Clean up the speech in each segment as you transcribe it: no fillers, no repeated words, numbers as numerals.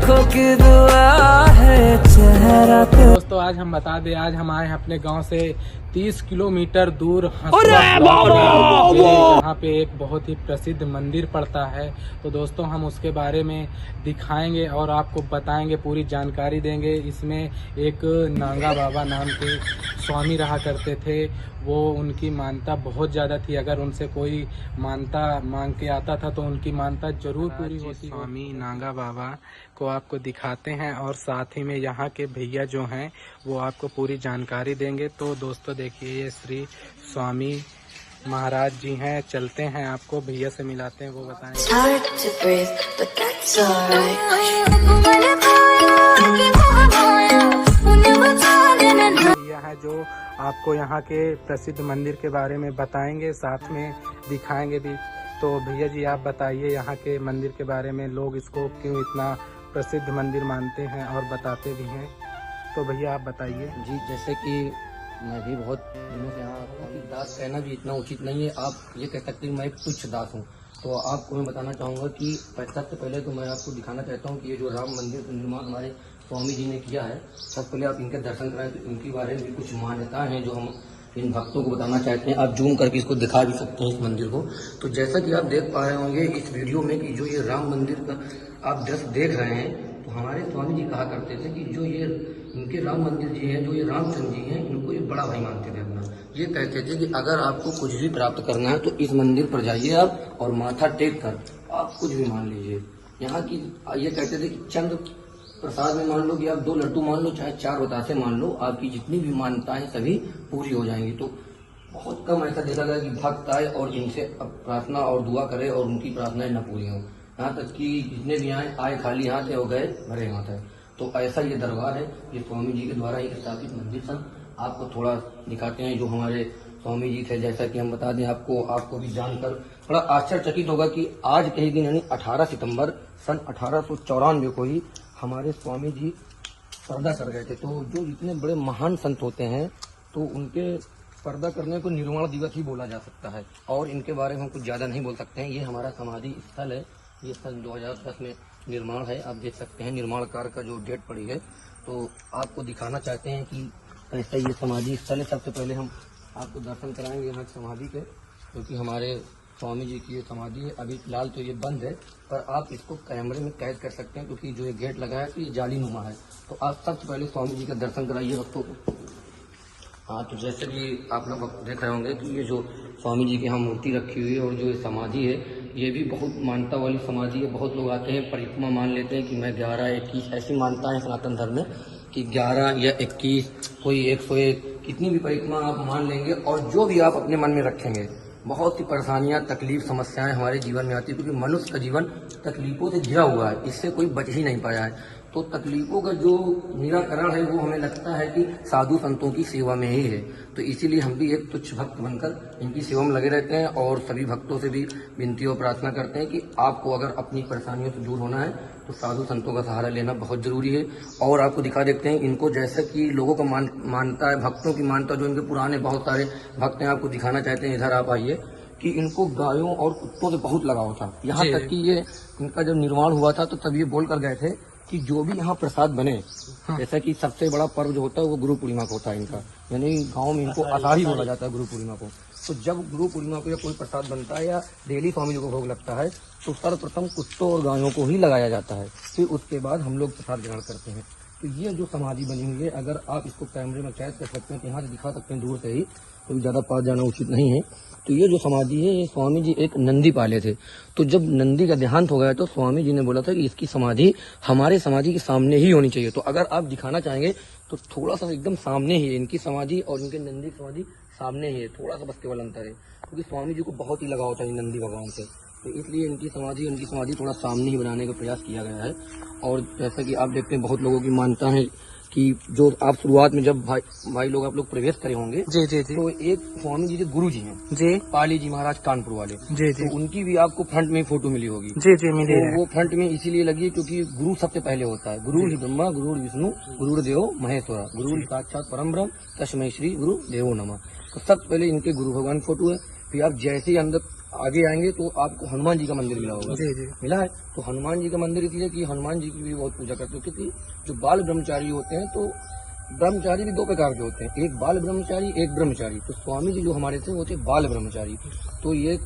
लाखों की दुआ है चेहरा। दोस्तों आज हम बता दें, आज हम आए हैं अपने गांव से 30 किलोमीटर दूर यहाँ पे एक बहुत ही प्रसिद्ध मंदिर पड़ता है। तो दोस्तों हम उसके बारे में दिखाएंगे और आपको बताएंगे, पूरी जानकारी देंगे। इसमें एक नांगा बाबा नाम के स्वामी रहा करते थे। वो उनकी मानता बहुत ज़्यादा थी। अगर उनसे कोई मानता मांग के आता था तो उनकी मानता जरूर पूरी होती। स्वामी नांगा बाबा को आपको दिखाते हैं और साथ ही में यहाँ के भैया जो हैं वो आपको पूरी जानकारी देंगे। तो दोस्तों देखिए, ये श्री स्वामी महाराज जी हैं। चलते हैं, आपको भैया से मिलाते हैं, वो बताएंगे। भैया है जो आपको यहाँ के प्रसिद्ध मंदिर के बारे में बताएंगे, साथ में दिखाएंगे भी। तो भैया जी आप बताइए, यहाँ के मंदिर के बारे में लोग इसको क्यों इतना प्रसिद्ध मंदिर मानते हैं और बताते भी हैं। तो भैया आप बताइए। जी, जैसे कि मैं भी बहुत दिनों से यहाँ दास कहना भी इतना उचित नहीं है। आप ये कह सकते हैं मैं एक तुच्छ दास हूँ। तो आपको मैं बताना चाहूँगा कि सबसे पहले तो मैं आपको दिखाना चाहता हूँ कि ये जो राम मंदिर का निर्माण हमारे स्वामी जी ने किया है, सबसे पहले आप इनके दर्शन कराएं। तो इनके बारे में भी कुछ मान्यताएं हैं जो हम इन भक्तों को बताना चाहते हैं। आप जूम करके इसको दिखा भी सकते हैं इस मंदिर को। तो जैसा कि आप देख पा रहे होंगे इस वीडियो में कि जो ये राम मंदिर का आप दृश्य देख रहे हैं, तो हमारे स्वामी जी कहा करते थे कि जो ये इनके राम मंदिर जी हैं, जो ये रामचंद्र जी हैं, इनको ये बड़ा भाई मानते थे अपना। ये कहते थे कि अगर आपको कुछ भी प्राप्त करना है तो इस मंदिर पर जाइए आप और माथा टेक कर आप कुछ भी मान लीजिए। यहाँ की ये कहते थे कि चंद प्रसाद में मान लो कि आप 2 लड्डू मान लो, चाहे 4 बतासे मान लो, आपकी जितनी भी मान्यताएं सभी पूरी हो जाएंगी। तो बहुत कम ऐसा देखा गया कि भक्त आए और इनसे प्रार्थना और दुआ करे और उनकी प्रार्थनाएं न पूरी हों। यहाँ तक कि जितने भी आए खाली हाथ है और गए भरे हाथ है। तो ऐसा ये दरबार है, ये स्वामी जी के द्वारा एक स्थापित मंदिर था। आपको थोड़ा दिखाते हैं जो हमारे स्वामी जी थे। जैसा कि हम बता दें आपको भी जानकर थोड़ा आश्चर्यचकित होगा कि आज के ही दिन यानी 18 सितंबर सन 1894 को ही हमारे स्वामी जी पर्दा कर गए थे। तो जो इतने बड़े महान संत होते हैं तो उनके पर्दा करने को निर्वाण दिवस ही बोला जा सकता है। और इनके बारे में हम कुछ ज़्यादा नहीं बोल सकते हैं। ये हमारा समाधि स्थल है, ये सन 2010 में निर्माण है। आप देख सकते हैं निर्माण कार्य का जो डेट पड़ी है। तो आपको दिखाना चाहते हैं कि ऐसा ये समाधि स्थल है। सबसे पहले हम आपको दर्शन कराएंगे यहाँ की समाधि के, क्योंकि हमारे स्वामी जी की ये समाधि है। अभी फिलहाल तो ये बंद है, पर आप इसको कैमरे में कैद कर सकते हैं क्योंकि जो ये गेट लगा है तो ये जाली नुमा है। तो आप सबसे पहले स्वामी जी का दर्शन कराइए भक्तों को। हाँ, तो जैसे कि आप लोग देख रहे होंगे कि ये जो स्वामी जी की यहाँ मूर्ति रखी हुई है और जो ये समाधि है, ये भी बहुत मान्यता वाली समाधि है। बहुत लोग आते हैं, परिक्रमा मान लेते हैं कि मैं 11, 21 ऐसी मानता है सनातन धर्म में कि 11 या 21, कोई 101, कितनी भी परिक्रमा आप मान लेंगे और जो भी आप अपने मन में रखेंगे। बहुत सी परेशानियां, तकलीफ, समस्याएं हमारे जीवन में आती है क्योंकि मनुष्य का जीवन तकलीफों से घिरा हुआ है, इससे कोई बच ही नहीं पाया है। तो तकलीफों का जो निराकरण है वो हमें लगता है कि साधु संतों की सेवा में ही है। तो इसीलिए हम भी एक तुच्छ भक्त बनकर इनकी सेवा में लगे रहते हैं और सभी भक्तों से भी विनती और प्रार्थना करते हैं कि आपको अगर अपनी परेशानियों से दूर होना है तो साधु संतों का सहारा लेना बहुत जरूरी है। और आपको दिखा देते हैं इनको, जैसा कि लोगों का मानता है, भक्तों की मानता, जो इनके पुराने बहुत सारे भक्त हैं, आपको दिखाना चाहते हैं। इधर आप आइए कि इनको गायों और कुत्तों से बहुत लगाव था। यहाँ तक कि ये इनका जब निर्माण हुआ था तो तब ये बोल कर गए थे कि जो भी यहाँ प्रसाद बने, जैसा कि सबसे बड़ा पर्व जो होता है वो गुरु पूर्णिमा को होता है इनका, यानी गांव में इनको आषाढ़ी बोला जाता है गुरु पूर्णिमा को। तो जब गुरु पूर्णिमा को या कोई प्रसाद बनता है या डेली स्वामी जी को भोग लगता है तो सर्वप्रथम कुत्तों और गायों को ही लगाया जाता है, फिर उसके बाद हम लोग प्रसाद ग्रहण करते हैं। तो ये जो समाधि बनी हुई है, अगर आप इसको कैमरे में कैद कर सकते हैं तो यहाँ से दिखा सकते हैं दूर से ही, तो ज़्यादा पास जाना उचित नहीं है। तो ये जो समाधि है, ये स्वामी जी एक नंदी पाले थे। तो जब नंदी का देहांत हो गया तो स्वामी जी ने बोला था कि इसकी समाधि हमारे समाधि के सामने ही होनी चाहिए। तो अगर आप दिखाना चाहेंगे तो थोड़ा सा एकदम सामने ही है इनकी समाधि और इनके नंदी की समाधि सामने ही है, थोड़ा सा बस केवल अंतर है, क्योंकि स्वामी जी को बहुत ही लगाव था नंदी भगवान से। तो इसलिए इनकी समाधि थोड़ा सामने ही बनाने का प्रयास किया गया है। और जैसा कि आप देखते हैं बहुत लोगों की मानता है कि जो आप शुरुआत में जब भाई लोग आप लोग प्रवेश करे होंगे जी जी जी, तो एक स्वामी जी के गुरु जी हैं जी पाली जी महाराज कानपुर वाले जी जी, तो उनकी भी आपको फ्रंट में फोटो मिली होगी। जी जी मिली तो है। वो फ्रंट में इसीलिए लगी है क्योंकि गुरु सबसे पहले होता है। गुरु ही ब्रह्मा, गुरु विष्णु, गुरु देवो महेश्वरा, गुरु साक्षात परम ब्रह्म तस्मै श्री गुरु देवो नमः। तो सबसे पहले इनके गुरु भगवान फोटो है। फिर आप जैसे ही अंदर आगे आएंगे तो आपको हनुमान जी का मंदिर मिला होगा। जी जी। मिला है। तो हनुमान जी का मंदिर इसलिए कि हनुमान जी की भी बहुत पूजा करते हैं, क्योंकि जो बाल ब्रह्मचारी होते हैं, तो ब्रह्मचारी भी दो प्रकार के होते हैं, एक बाल ब्रह्मचारी, एक ब्रह्मचारी। तो स्वामी जी जो हमारे थे वो थे बाल ब्रह्मचारी। तो ये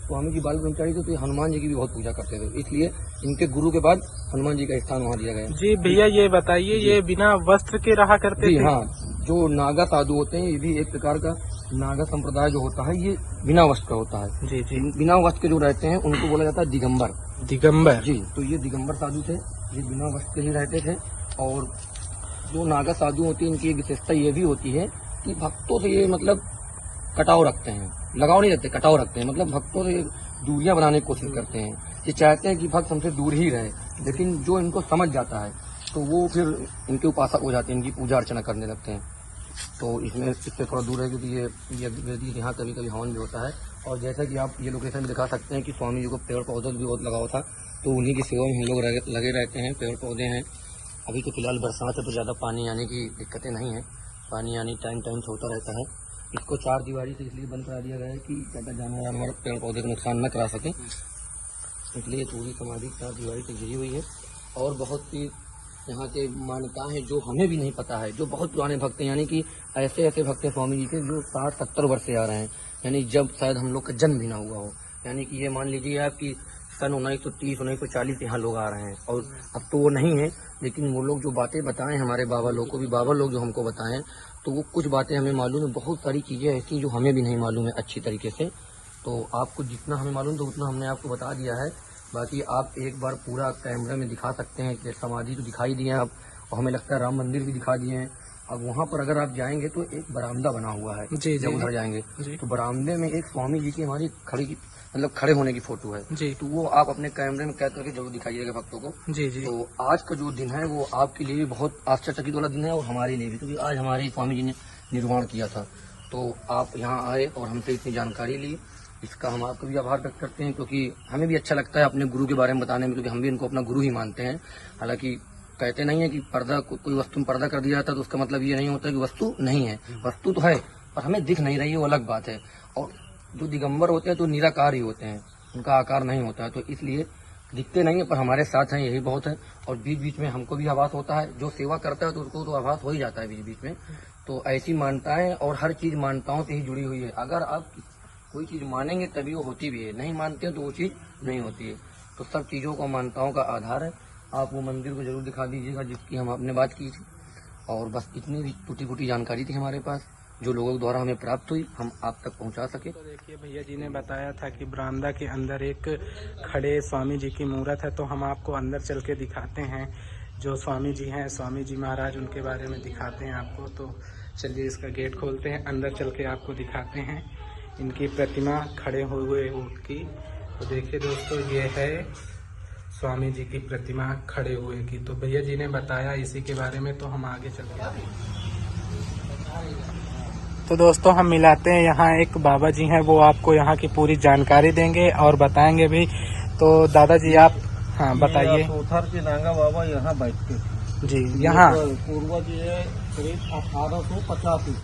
स्वामी जी बाल ब्रह्मचारी थे, तो हनुमान जी की भी बहुत पूजा करते थे, इसलिए इनके गुरु के बाद हनुमान जी का स्थान वहाँ दिया गया। जी भैया ये बताइए, ये बिना वस्त्र के रहा करते जी थे? हाँ, जो नागा साधु होते हैं, ये भी एक प्रकार का नागा संप्रदाय जो होता है, ये बिना वस्त्र का होता है। जी जी। बिना वस्त्र के जो रहते हैं उनको बोला जाता है दिगंबर। दिगंबर। जी, तो ये दिगंबर साधु थे, ये बिना वस्त्र के ही रहते थे। और जो नागा साधु होती है, इनकी विशेषता ये भी होती है कि भक्तों से ये मतलब कटाव रखते हैं, लगाव नहीं रखते, कटाव रखते हैं, मतलब भक्तों से दूरियां बनाने की कोशिश करते हैं। ये चाहते हैं कि भक्त हमसे दूर ही रहे, लेकिन जो इनको समझ जाता है तो वो फिर इनके उपासक हो जाते हैं, इनकी पूजा अर्चना करने लगते हैं। तो इसमें इससे थोड़ा दूर है, क्योंकि ये यहाँ कभी कभी हवन भी होता है। और जैसा कि आप ये लोकेशन भी दिखा सकते हैं कि स्वामी जी को पेड़ पौधे भी बहुत लगाव था, तो उन्हीं की सेवा में हम लोग लगे रहते हैं। पेड़ पौधे हैं, अभी तो फिलहाल बरसात है तो ज़्यादा पानी आने की दिक्कतें नहीं है, पानी आनी टाइम टाइम से होता रहता है। इसको 4 दीवारी से इसलिए बंद करा दिया गया है कि ज़्यादा जानवर पेड़ पौधे को नुकसान न करा सकें, इसलिए पूरी समाधि 4 दीवारी से घिरी हुई है। और बहुत सी यहाँ के मान्यताएं हैं जो हमें भी नहीं पता है, जो बहुत पुराने भक्त हैं, यानी कि ऐसे ऐसे भक्त हैं स्वामी जी के जो 60-70 वर्ष से आ रहे हैं, यानी जब शायद हम लोग का जन्म भी ना हुआ हो। यानी कि ये मान लीजिए आप कि सन 1930 1940 यहाँ लोग आ रहे हैं, और अब तो वो नहीं है, लेकिन वो लोग जो बातें बताएं हमारे बाबा लोग को भी, बाबा लोग जो हमको बताएं, तो वो कुछ बातें हमें मालूम है, बहुत सारी चीज़ें ऐसी जो हमें भी नहीं मालूम है अच्छी तरीके से। तो आपको जितना हमें मालूम तो उतना हमने आपको बता दिया है। बाकी आप एक बार पूरा कैमरे में दिखा सकते हैं कि समाधि तो दिखाई दिए हैं आप, और हमें लगता है राम मंदिर भी दिखा दिए हैं। अब वहाँ पर अगर आप जाएंगे तो एक बरामदा बना हुआ है, जी, जब उधर जाएंगे तो बरामदे में एक स्वामी जी की हमारी खड़े होने की फोटो है जी। तो वो आप अपने कैमरे में कैद करके जरूर दिखाइएगा भक्तों को। जी जी। तो आज का जो दिन है वो आपके लिए भी बहुत आश्चर्यचकित वाला दिन है, और हमारे लिए भी, क्योंकि आज हमारे स्वामी जी ने निर्वाण किया था। तो आप यहाँ आए और हमसे इतनी जानकारी ली, इसका हम आपको भी आभार व्यक्त करते हैं, क्योंकि हमें भी अच्छा लगता है अपने गुरु के बारे में बताने में, क्योंकि हम भी इनको अपना गुरु ही मानते हैं। हालांकि कहते नहीं है कि पर्दा कोई वस्तु में पर्दा कर दिया जाता है तो उसका मतलब ये नहीं होता कि वस्तु नहीं है, वस्तु तो है पर हमें दिख नहीं रही है, वो अलग बात है। और जो दिगंबर होते हैं तो निराकार ही होते हैं, उनका आकार नहीं होता है, तो इसलिए दिखते नहीं है, पर हमारे साथ हैं, यही बहुत है। और बीच बीच में हमको भी आभास होता है, जो सेवा करता है तो उसको तो आभास हो ही जाता है बीच बीच में। तो ऐसी मान्यताएं, और हर चीज मान्यताओं से ही जुड़ी हुई है। अगर आप कोई चीज मानेंगे तभी वो होती भी है, नहीं मानते तो वो चीज नहीं होती है। तो सब चीजों को मान्यताओं का आधार है। आप वो मंदिर को जरूर दिखा दीजिएगा जिसकी हम आपने बात की थी। और बस इतनी भी टूटी फूटी जानकारी थी हमारे पास, जो लोगों द्वारा हमें प्राप्त हुई, हम आप तक पहुंचा सके। तो देखिए भैया जी ने बताया था कि बरामदा के अंदर एक खड़े स्वामी जी की मूर्त है, तो हम आपको अंदर चल के दिखाते हैं। जो स्वामी जी हैं, स्वामी जी महाराज, उनके बारे में दिखाते हैं आपको। तो चलिए इसका गेट खोलते हैं, अंदर चल के आपको दिखाते हैं इनकी प्रतिमा खड़े हुए उनकी। तो देखिए दोस्तों, ये है स्वामी जी की प्रतिमा खड़े हुए की। तो भैया जी ने बताया इसी के बारे में, तो हम आगे चलते हैं। तो दोस्तों हम मिलाते हैं, यहाँ एक बाबा जी हैं, वो आपको यहाँ की पूरी जानकारी देंगे और बताएंगे भी। तो दादाजी आप हाँ बताइए। सोथर के नागा बाबा यहाँ बैठते थे जी, यहाँ पूर्वज ये करीब 1885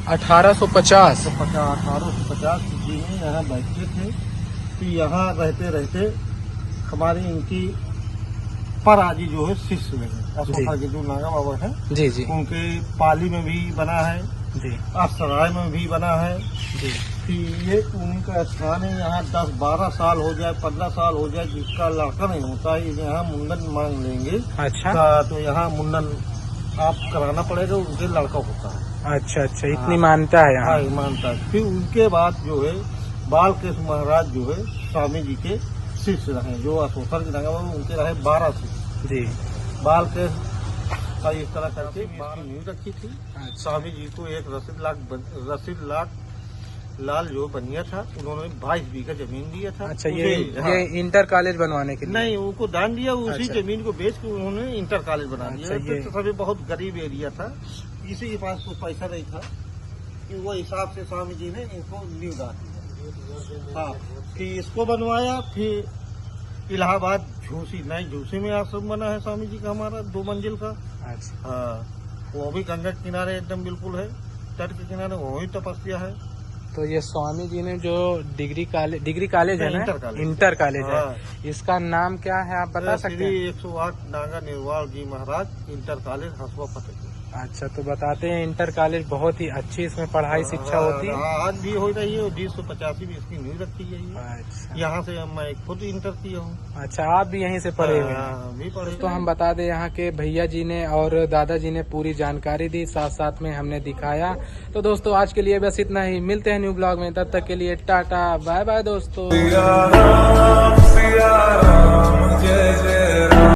1850 जी में यहाँ बैठते थे। तो यहाँ रहते रहते हमारी इनकी पराजी जो है शिष्य में है, के जो नागा बाबा है जी जी, उनके पाली में भी बना है जी, असराय में भी बना है जी। ये उनका स्थान है। यहाँ 10-12 साल हो जाए, 15 साल हो जाए, जिसका लड़का नहीं होता है यहाँ मुंडन मांग लेंगे। अच्छा। तो यहाँ मुंडन आप कराना पड़ेगा, उनके लड़का होता है। अच्छा अच्छा, इतनी मानता है यहाँ। हाँ, मानता है। फिर उनके बाद जो है बालकृष्ण महाराज जो है स्वामी जी के शिष्य रहे, जो असोथर के नागा बाबा उनके रहे 12 शिष्य जी। बालकृष्ण इस तरह करके नींव रखी थी। स्वामी जी को एक रसीद लाल जो बनिया था, उन्होंने 22 बीघा जमीन दिया था। अच्छा, ये इंटर कॉलेज बनवाने के लिए? नहीं, उनको दान दिया। उसी जमीन को बेच के उन्होंने इंटर कॉलेज बना दिया। तो सभी बहुत गरीब एरिया था, किसी के पास कुछ पैसा नहीं था, कि वो हिसाब से स्वामी जी ने इनको नींव दान दिया। हाँ, फिर इसको बनवाया। फिर इलाहाबाद झूसी में आश्रम बना है स्वामी जी का, हमारा 2 मंजिल का। अच्छा। हाँ, वो भी गंगा के किनारे एकदम बिल्कुल है, तट के किनारे, वही तपस्या है। तो ये स्वामी जी ने जो डिग्री कॉलेज है ना, इंटर कॉलेज। इंटर कॉलेज है, हाँ। इसका नाम क्या है आप बता सकते हैं? 108 नागा निर्वाल जी महाराज इंटर कॉलेज हसवा फतेहपुर। अच्छा, तो बताते हैं इंटर कॉलेज बहुत ही अच्छी इसमें पढ़ाई शिक्षा होती है। आज भी हो रही है, 1985 में इसकी नींव रखी गई है। अच्छा यहाँ से मैं खुद इंटर किया हूँ। अच्छा, आप भी यहीं से पढ़े हुए हैं? भी पढ़े। तो हम बता दें यहाँ के भैया जी ने और दादाजी ने पूरी जानकारी दी, साथ साथ में हमने दिखाया। तो दोस्तों आज के लिए बस इतना ही, मिलते हैं न्यू ब्लॉग में, तब तक के लिए टाटा बाय बाय दोस्तों।